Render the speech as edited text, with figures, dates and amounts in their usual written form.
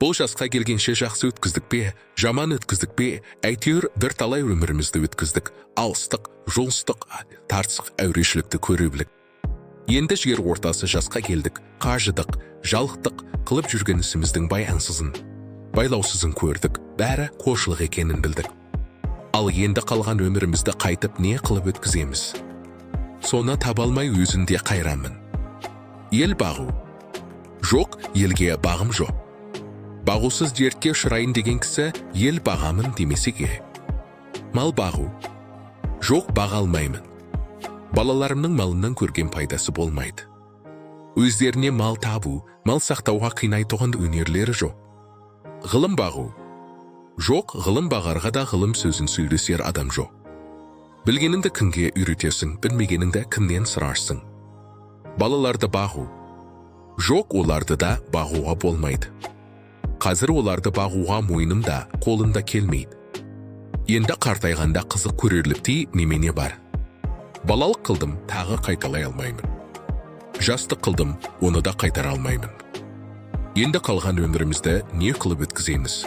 Бұл жасқа келгенше жақсы өткіздік пе, жаман өткіздік пе, әйтеуір бірталай өмірімізді өткіздік. Алыстық, жұлыстық, тартыстық, әурешілікті көре білдік. Енді жер ортасы жасқа келдік, қажыдық, жалықтық, қылып жүрген ісіміздің баянсызын, байлаусызын көрдік, бәрі қоршылық екенін білдік. Ал енді қалған өмірімізді қайтып не қылып өткіземіз? Соны таба алмай өзінде қайрамын. Ел бағу. Жоқ, елге бағым жоқ. Бағусыз дертке ұшырайын деген кісі ел бағамын демесеге. Мал бағу. Жоқ, баға алмаймын. Балаларымның малынан көрген пайдасы болмайды. Өздеріне мал табу, мал сақтауға қинайтұғын өнерлері жоқ. Ғылым бағу. Жоқ, ғылым бағарға да ғылым сөзін сөйлесер адам жоқ. Білгеніңді кімге үйретесің, білмегеніңді кімнен сұрарсың. Балаларды бағу. Жоқ, оларды да бағуға болмайды. Қазір оларды бағуға мойнымда, қолында келмейді. Енді қартайғанда қызық көрерліктей немене бар. Балалық қылдым, тағы қайталай алмаймын. Жастық қылдым, оны да қайтара алмаймын. Енді қалған өмірімізді не қылып өткіземіз?